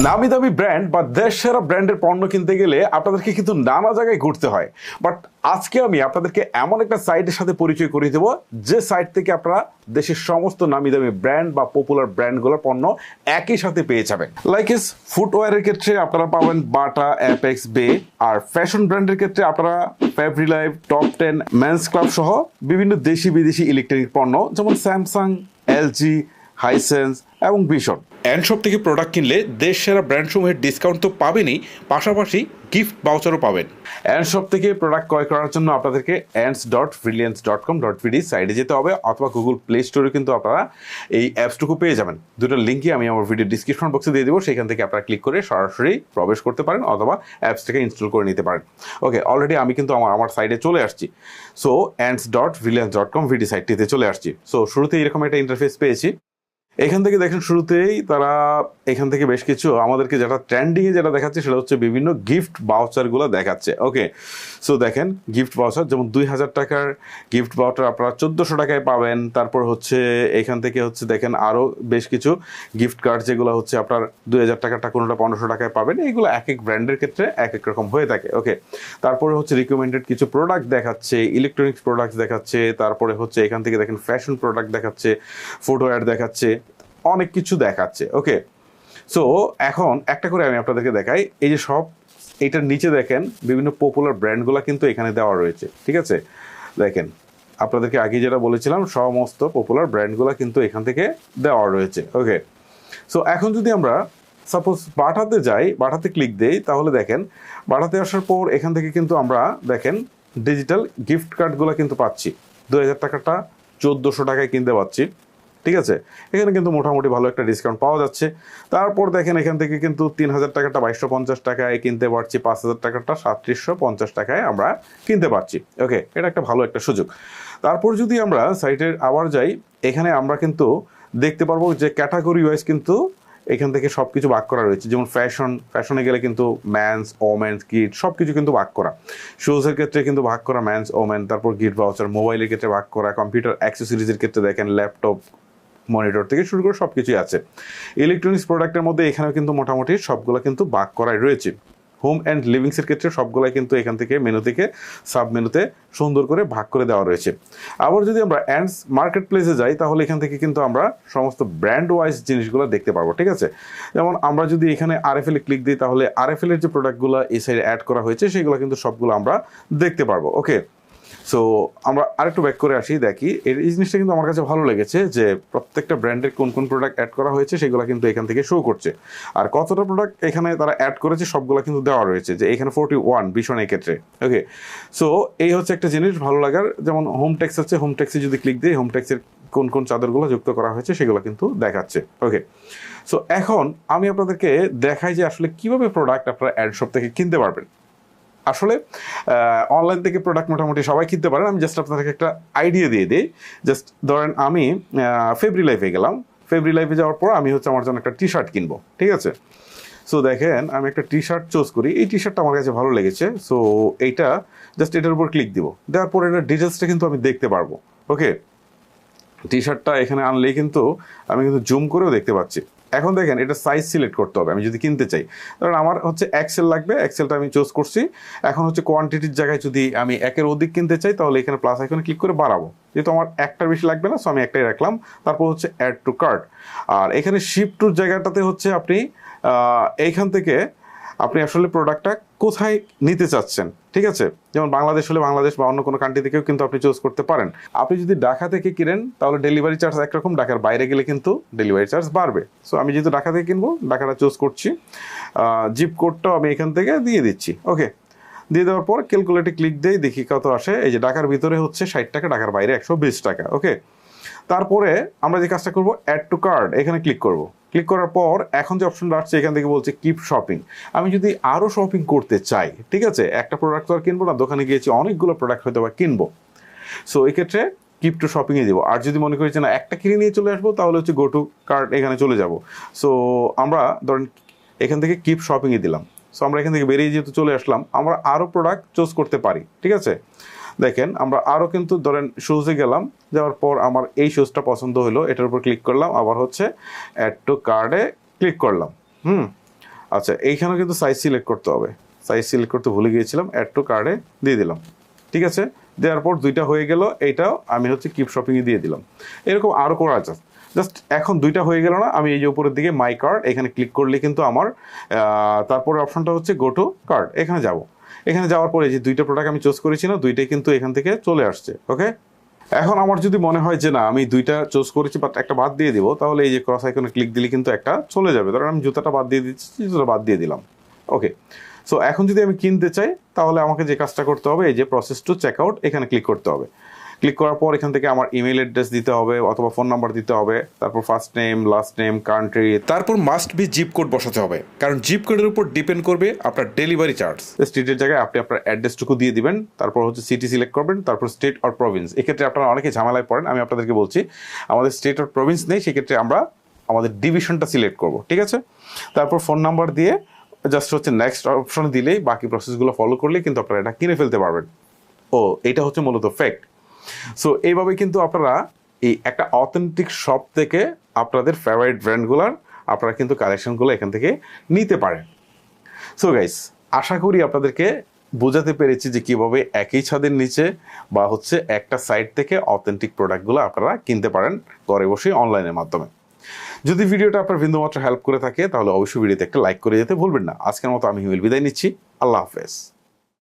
নামি দামি ব্র্যান্ড বা দেশ সেরা ব্র্যান্ডের পণ্য কিনতে গেলে আপনাদেরকে কিন্তু নানা জায়গায় ঘুরতে হয়। বাট আজকে আমি আপনাদেরকে এমন একটা সাইটের সাথে পরিচয় করিয়ে দেবো যে সাইট থেকে আপনারা দেশের সমস্ত নামি দামি ব্র্যান্ড বা পপুলার ব্র্যান্ডগুলোর পণ্য একই সাথে পেয়ে যাবেন। লাইক ইস ফুটওয়্যারের ক্ষেত্রে আপনারা পাবেন বাটা, অ্যাপেক্স, বে। আর ফ্যাশন ব্র্যান্ডের ক্ষেত্রে আপনারা ফেব্রিলাইভ, টপ 10, মেন্স ক্লাব সহ বিভিন্ন দেশি বিদেশি ইলেকট্রনিক পণ্য যেমন স্যামসাং, এলজি, হাইসেন্স এবং ভিশন। অ্যান্ডশপ থেকে প্রোডাক্ট কিনলে দেশ সেরা ব্র্যান্ডসমূহের ডিসকাউন্ট তো পাবেনই, পাশাপাশি গিফট ভাউচারও পাবেন। অ্যান্ডশপ থেকে প্রোডাক্ট ক্রয় করার জন্য আপনাদেরকে ants.brilliance.com.vd সাইটে যেতে হবে, অথবা গুগল প্লে স্টোরে কিন্তু আপনারা এই অ্যাপসটুকু পেয়ে যাবেন। দুটো লিঙ্কই আমি আমার ভিডিও ডিসক্রিপশন বক্সে দিয়ে দেবো, সেখান থেকে আপনারা ক্লিক করে সরাসরি প্রবেশ করতে পারেন অথবা অ্যাপসটাকে ইনস্টল করে নিতে পারেন। ওকে, অলরেডি আমি কিন্তু আমার সাইটে চলে আসছি। সো ants.brilliance.com.vd সাইটটিতে চলে আসছি। সো শুরুতেই এরকম একটা ইন্টারফেস পেয়েছি। এখান থেকে দেখেন শুরুতেই তারা এখান থেকে বেশ কিছু আমাদেরকে যেটা ট্রেন্ডিংয়ে যেটা দেখাচ্ছে সেটা হচ্ছে বিভিন্ন গিফট ভাউচারগুলো দেখাচ্ছে। ওকে, সো দেখেন গিফট ভাউচার যেমন 2000 টাকার গিফট ভাউচার আপনারা 1400 টাকায় পাবেন। তারপর হচ্ছে এখান থেকে হচ্ছে দেখেন আরও বেশ কিছু গিফট কার্ড যেগুলো হচ্ছে আপনার 2000 টাকাটা কোনোটা 1500 টাকায় পাবেন। এইগুলো এক এক ব্র্যান্ডের ক্ষেত্রে এক এক রকম হয়ে থাকে। ওকে, তারপরে হচ্ছে রিকমেন্ডেড কিছু প্রোডাক্ট দেখাচ্ছে, ইলেকট্রনিক্স প্রোডাক্ট দেখাচ্ছে, তারপরে হচ্ছে এখান থেকে দেখেন ফ্যাশন প্রোডাক্ট দেখাচ্ছে, ফুটওয়্যার দেখাচ্ছে, অনেক কিছু দেখাচ্ছে। ওকে, সো এখন একটা করে আমি আপনাদেরকে দেখাই। এই যে সব এইটার নিচে দেখেন বিভিন্ন পপুলার ব্র্যান্ডগুলো কিন্তু এখানে দেওয়া রয়েছে। ঠিক আছে, দেখেন আপনাদেরকে আগে যেটা বলেছিলাম সমস্ত পপুলার ব্র্যান্ডগুলো কিন্তু এখান থেকে দেওয়া রয়েছে। ওকে, সো এখন যদি আমরা সাপোজ বাটাতে যাই, বাটাতে ক্লিক দেই, তাহলে দেখেন বাটাতে আসার পর এখান থেকে কিন্তু আমরা দেখেন ডিজিটাল গিফট কার্ডগুলো কিন্তু পাচ্ছি। 2000 টাকাটা 1400 টাকায় কিনতে পাচ্ছি। ঠিক আছে, এখানে কিন্তু মোটামুটি ভালো একটা ডিসকাউন্ট পাওয়া যাচ্ছে। তারপর দেখেন এখান থেকে কিন্তু 3000 টাকাটা 2250 টাকায় কিনতে পারছি, 5000 টাকাটা 3750 টাকায় আমরা কিনতে পারছি। ওকে, এটা একটা ভালো একটা সুযোগ। তারপর যদি আমরা সাইটের আবার যাই, এখানে আমরা কিন্তু দেখতে পারবো যে ক্যাটাগরি ওয়াইজ কিন্তু এখান থেকে সব কিছু ভাগ করা রয়েছে। যেমন ফ্যাশনে গেলে কিন্তু ম্যানস, ওমেন্স, কিড সব কিছু কিন্তু ভাগ করা। শুজের ক্ষেত্রে কিন্তু ভাগ করা ম্যানস, ওমেন, তারপর গিফট ভাউচার, মোবাইলের ক্ষেত্রে ভাগ করা, কম্পিউটার অ্যাক্সেসরিজের ক্ষেত্রে দেখেন ল্যাপটপ, মনিটর থেকে শুরু করে সব কিছুই আছে। ইলেকট্রনিক্স প্রোডাক্টের মধ্যে এখানেও কিন্তু মোটামুটি সবগুলো কিন্তু ভাগ করাই রয়েছে। হোম অ্যান্ড লিভিংসের ক্ষেত্রে সবগুলাই কিন্তু এখান থেকে মেনু থেকে সাব মেনুতে সুন্দর করে ভাগ করে দেওয়া রয়েছে। আবার যদি আমরা অ্যান্ডস মার্কেট প্লেসে যাই, তাহলে এখান থেকে কিন্তু আমরা সমস্ত ব্র্যান্ড ওয়াইজ জিনিসগুলো দেখতে পারবো। ঠিক আছে, যেমন আমরা যদি এখানে আরএফএল ক্লিক দিই, তাহলে আরএফএল এর যে প্রোডাক্টগুলো এই সাইডে অ্যাড করা হয়েছে সেগুলো কিন্তু সবগুলো আমরা দেখতে পারবো। ওকে, সো আমরা আরেকটু ব্যাক করে আসি, দেখি এই জিনিসটা কিন্তু আমার কাছে ভালো লেগেছে যে প্রত্যেকটা ব্র্যান্ডের কোন কোন প্রোডাক্ট অ্যাড করা হয়েছে সেগুলো কিন্তু এখান থেকে শো করছে। আর কতটা প্রোডাক্ট এখানে তারা অ্যাড করেছে সবগুলো কিন্তু দেওয়া রয়েছে, যে এখানে 41 ভীষণ ক্ষেত্রে। ওকে, সো এই হচ্ছে একটা জিনিস ভালো লাগার। যেমন হোম ট্যাক্স আছে, হোম ট্যাক্সে যদি ক্লিক দিই, হোম ট্যাক্সের কোন কোন চাদরগুলো যুক্ত করা হয়েছে সেগুলো কিন্তু দেখাচ্ছে। ওকে, সো এখন আমি আপনাদেরকে দেখাই যে আসলে কিভাবে প্রোডাক্ট আপনারা অ্যাডশপ থেকে কিনতে পারবেন। আসলে অনলাইন থেকে প্রোডাক্ট মোটামুটি সবাই কিনতে পারেন। আমি জাস্ট আপনাদেরকে একটা আইডিয়া দিয়ে দিই। জাস্ট ধরেন আমি ফেব্রিলাইফে গেলাম, ফেব্রিলাইফে যাওয়ার পর আমি হচ্ছে আমার জন্য একটা টি শার্ট কিনবো। ঠিক আছে, সো দেখেন আমি একটা টি শার্ট চুজ করি। এই টি শার্টটা আমার কাছে ভালো লেগেছে। সো এইটা জাস্ট এটার উপর ক্লিক দিব, দেওয়ার পর এটার ডিটেলসটা কিন্তু আমি দেখতে পারবো। ওকে, টি শার্টটা এখানে আনলেই কিন্তু আমি কিন্তু জুম করেও দেখতে পাচ্ছি। এখন দেখেন এটা সাইজ সিলেক্ট করতে হবে আমি যদি কিনতে চাই। কারণ আমার হচ্ছে এক্সেল লাগবে, এক্সেলটা আমি চুজ করছি। এখন হচ্ছে কোয়ান্টিটির জায়গায় যদি আমি একের অধিক কিনতে চাই, তাহলে এখানে প্লাস আইকনে ক্লিক করে বাড়াবো। যেহেতু আমার একটার বেশি লাগবে না, সো আমি একটাই রাখলাম। তারপর হচ্ছে অ্যাড টু কার্ট। আর এখানে শিপ টুর জায়গাটাতে হচ্ছে আপনি এইখান থেকে আপনি আসলে প্রোডাক্টটা কোথায় নিতে চাচ্ছেন। ঠিক আছে, যেমন বাংলাদেশ হলে বাংলাদেশ বা অন্য কোনো কান্ট্রি থেকেও কিন্তু আপনি চুজ করতে পারেন। আপনি যদি ঢাকা থেকে কিনেন তাহলে ডেলিভারি চার্জ একরকম, ঢাকার বাইরে গেলে কিন্তু ডেলিভারি চার্জ বাড়বে। সো আমি যেহেতু ঢাকা থেকে কিনবো, ঢাকাটা চুজ করছি। জিপ কোডটাও আমি এখান থেকে দিয়ে দিচ্ছি। ওকে, দিয়ে দেওয়ার পর ক্যালকুলেটে ক্লিক দিই, দেখি কত আসে। এই যে ঢাকার ভিতরে হচ্ছে 60 টাকা, ঢাকার বাইরে 120 টাকা। ওকে, তারপরে আমরা যে কাজটা করবো, অ্যাড টু কার্ট, এখানে ক্লিক করব। ক্লিক করার পর এখন যে অপশনটা আসছে এখান থেকে বলছে কিপ শপিং। আমি যদি আরও শপিং করতে চাই, ঠিক আছে, একটা প্রোডাক্ট তো আর কিনবো না, দোকানে গিয়েছি অনেকগুলো প্রোডাক্ট হয়তো বা কিনবো। সো এই ক্ষেত্রে কিপ টু শপিংয়ে দেবো। আর যদি মনে করি যে না একটা কিনে নিয়ে চলে আসবো, তাহলে হচ্ছে গো টু কার্ট এখানে চলে যাব। সো আমরা ধরেন এখান থেকে কিপ শপিংয়ে দিলাম। সো আমরা এখান থেকে বেরিয়ে যেহেতু চলে আসলাম, আমরা আরও প্রোডাক্ট চুজ করতে পারি। ঠিক আছে, দেখেন আমরা আরও কিন্তু ধরেন শুজে গেলাম, যাওয়ার পর আমার এই শুজটা পছন্দ হলো, এটার উপর ক্লিক করলাম, আবার হচ্ছে অ্যাড টু কার্টে ক্লিক করলাম। আচ্ছা, এইখানেও কিন্তু সাইজ সিলেক্ট করতে হবে, সাইজ সিলেক্ট করতে ভুলে গিয়েছিলাম, অ্যাড টু কার্ডে দিয়ে দিলাম। ঠিক আছে, দেওয়ার পর দুইটা হয়ে গেল, এইটাও আমি হচ্ছে কিপ শপিংয়ে দিয়ে দিলাম। এরকম আরও করা আছে, জাস্ট এখন দুইটা হয়ে গেল না, আমি এই যে উপরের দিকে মাই কার্ড এখানে ক্লিক করলে কিন্তু আমার তারপরে অপশনটা হচ্ছে গো টু কার্ড, এখানে যাব। এখানে যাওয়ার পরে যে দুইটা প্রোডাক্ট আমি চুজ করেছি না, দুইটাই কিন্তু এখান থেকে চলে আসছে। ওকে, এখন আমার যদি মনে হয় যে না আমি দুইটা চুজ করেছি বাট একটা বাদ দিয়ে দিব, তাহলে এই যে ক্রস আইকনে ক্লিক দিলে কিন্তু একটা চলে যাবে। ধরেন আমি জুতাটা বাদ দিয়ে দিচ্ছি, জুতাটা বাদ দিয়ে দিলাম। ওকে, সো এখন যদি আমি কিনতে চাই তাহলে আমাকে যে কাজটা করতে হবে, এই যে প্রসেস টু চেক আউট এখানে ক্লিক করতে হবে। ক্লিক করার পর এখান থেকে আমার ইমেল অ্যাড্রেস দিতে হবে অথবা ফোন নাম্বার দিতে হবে, তারপর first name, last name, country, তারপর মাস্ট বি জিপ কোড বসাতে হবে, কারণ জিপ কোডের উপর ডিপেন্ড করবে আপনার ডেলিভারি চার্জ। স্টেটের জায়গায় আপনি আপনার অ্যাড্রেসটুকু দিয়ে দিবেন, তারপর হচ্ছে সিটি সিলেক্ট করবেন, তারপর স্টেট অর প্রভিন্স। এক্ষেত্রে আপনারা অনেকে ঝামেলায় পড়েন, আমি আপনাদেরকে বলছি আমাদের স্টেট অর প্রভিন্স নেই, সেক্ষেত্রে আমরা আমাদের ডিভিশনটা সিলেক্ট করব। ঠিক আছে, তারপর ফোন নাম্বার দিয়ে জাস্ট হচ্ছে নেক্সট অপশনে দিলেই বাকি প্রসেসগুলো ফলো করলে কিন্তু আপনারা এটা কিনে ফেলতে পারবেন। ও এটা হচ্ছে মূলত ফ্যাক্ট। সো এইভাবে কিন্তু আপনারা এই একটা অথেন্টিক শপ থেকে আপনাদের ফেভারিট ব্র্যান্ডগুলোর আপনারা কিন্তু কালেকশনগুলো এখান থেকে নিতে পারেন। সো গাইস, আশা করি আপনাদেরকে বোঝাতে পেরেছি যে কীভাবে একই ছাদের নিচে বা হচ্ছে একটা সাইট থেকে অথেন্টিক প্রোডাক্টগুলো আপনারা কিনতে পারেন ঘরে বসে অনলাইনের মাধ্যমে। যদি ভিডিওটা আপনার বিন্দুমাত্র হেল্প করে থাকে তাহলে অবশ্যই ভিডিওতে একটা লাইক করে যেতে ভুলবেন না। আজকের মতো আমি হিমেল বিদায় নিচ্ছি। আল্লাহ হাফেজ।